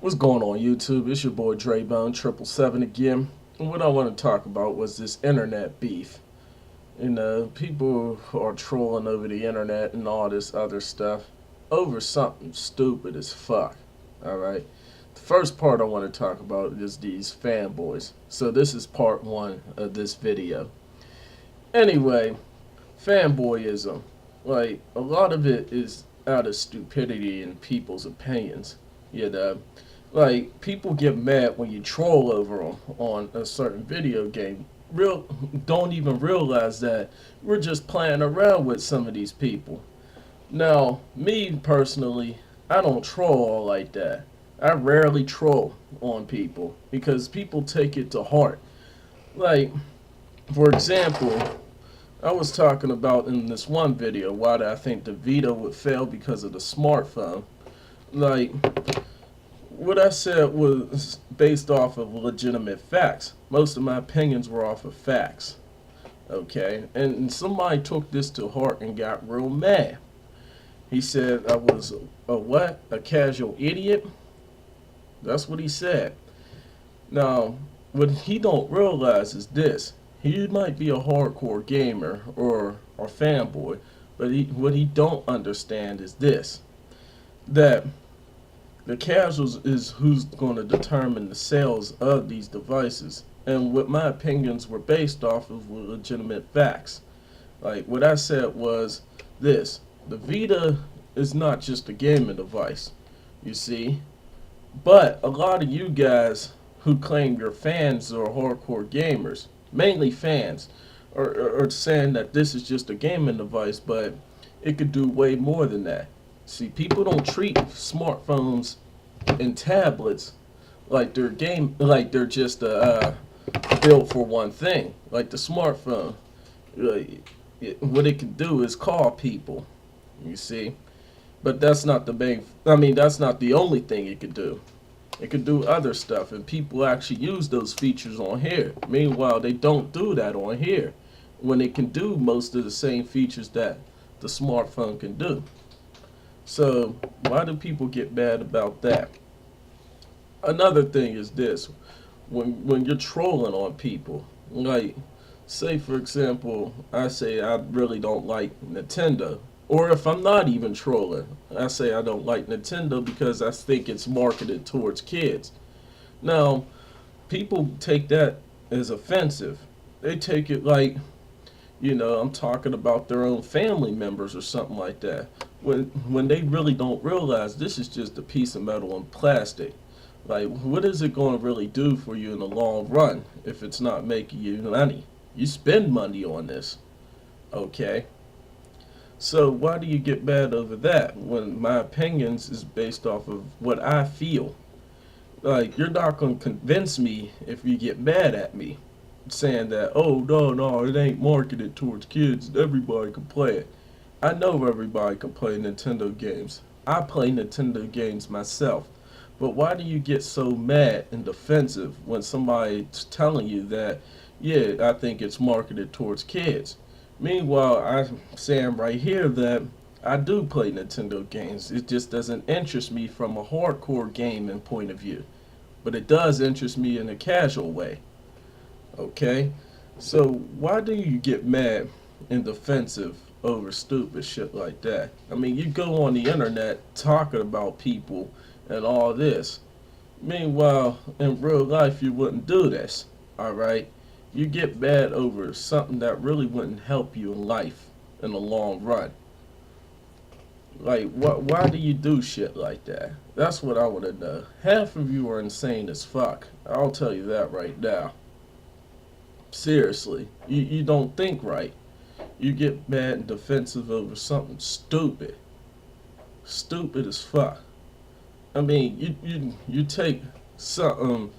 What's going on YouTube? It's your boy Draybone 777 again. And what I want to talk about was this internet beef. People are trolling over the internet and all this other stuff over something stupid as fuck. Alright? The first part I want to talk about is these fanboys. So this is part one of this video. Anyway, fanboyism. Like, a lot of it is out of stupidity in people's opinions. You know? Like, people get mad when you troll over them on a certain video game. Don't even realize that we're just playing around with some of these people. Now, me personally, I don't troll like that. I rarely troll on people because people take it to heart. Like, for example, I was talking about in this one video why I think the Vita would fail because of the smartphone. Like, what I said was based off of legitimate facts. Most of my opinions were off of facts. Okay? And somebody took this to heart and got real mad. He said I was a what? A casual idiot? That's what he said. Now, what he don't realize is this. He might be a hardcore gamer or a fanboy, but what he don't understand is this. That the casuals is who's going to determine the sales of these devices. And what my opinions were based off of were legitimate facts. Like, what I said was this. The Vita is not just a gaming device, you see. But a lot of you guys who claim you're fans or hardcore gamers, mainly fans, are saying that this is just a gaming device, but it could do way more than that. See, people don't treat smartphones and tablets like they're just built for one thing. Like the smartphone, what it can do is call people. You see, but that's not the main. I mean, that's not the only thing it could do. It could do other stuff, and people actually use those features on here. Meanwhile, they don't do that on here when it can do most of the same features that the smartphone can do. So why do people get mad about that? Another thing is this: when you're trolling on people, like, say for example, I say I really don't like Nintendo, or if I'm not even trolling, I say I don't like Nintendo because I think it's marketed towards kids. Now, people take that as offensive. They take it like, I'm talking about their own family members or something like that. When they really don't realize this is just a piece of metal and plastic. Like, what is it going to really do for you in the long run if it's not making you money? You spend money on this, okay? So why do you get mad over that when my opinions is based off of what I feel? Like, you're not going to convince me if you get mad at me saying that, oh, no, it ain't marketed towards kids. Everybody can play it. I know everybody can play Nintendo games. I play Nintendo games myself. But why do you get so mad and defensive when somebody's telling you that, yeah, I think it's marketed towards kids? Meanwhile, I'm saying right here that I do play Nintendo games. It just doesn't interest me from a hardcore gaming point of view. But it does interest me in a casual way. Okay? So why do you get mad and defensive over stupid shit like that? I mean, you go on the internet talking about people and all this. Meanwhile, in real life, you wouldn't do this. Alright? You get mad over something that really wouldn't help you in life in the long run. Like, why do you do shit like that? That's what I want to know. Half of you are insane as fuck. I'll tell you that right now. Seriously. You don't think right. You get mad and defensive over something stupid. Stupid as fuck. I mean, you take something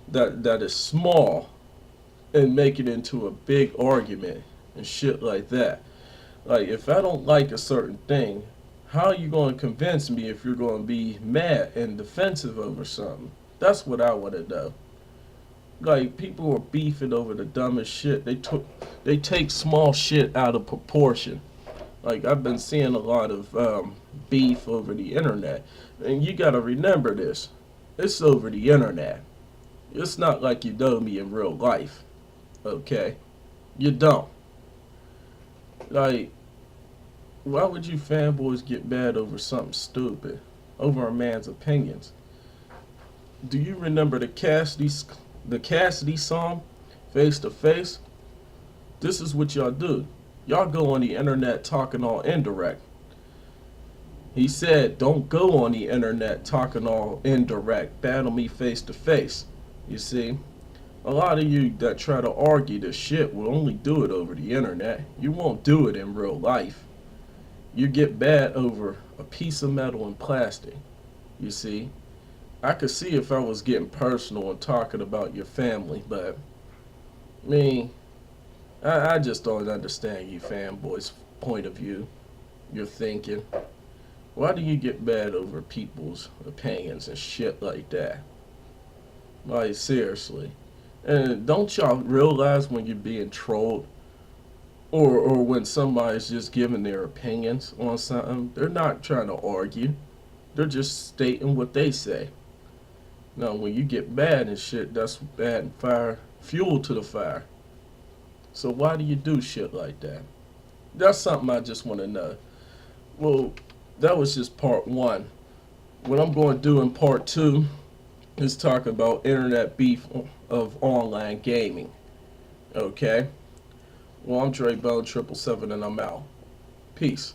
that is small and make it into a big argument and shit like that. Like, if I don't like a certain thing, how are you going to convince me if you're going to be mad and defensive over something? That's what I want to know. Like, people are beefing over the dumbest shit. They take small shit out of proportion. Like, I've been seeing a lot of beef over the internet. And you gotta remember this. It's over the internet. It's not like you know me in real life. Okay? You don't. Like, why would you fanboys get mad over something stupid? Over a man's opinions? Do you remember the Cassidy song, Face to Face? This is what y'all do. Y'all go on the internet talking all indirect. He said, don't go on the internet talking all indirect. Battle me face to face. You see? A lot of you that try to argue this shit will only do it over the internet. You won't do it in real life. You get bad over a piece of metal and plastic. You see? I could see if I was getting personal and talking about your family, but I mean, I just don't understand you fanboys' point of view. Your thinking. Why do you get mad over people's opinions and shit like that? Like, seriously. And don't y'all realize when you're being trolled or when somebody's just giving their opinions on something, they're not trying to argue. They're just stating what they say. Now, when you get mad and shit, that's adding fire, fuel to the fire. So why do you do shit like that? That's something I just want to know. Well, that was just part one. What I'm going to do in part two is talk about internet beef of online gaming. Okay? Well, I'm Dre Bell 777 and I'm out. Peace.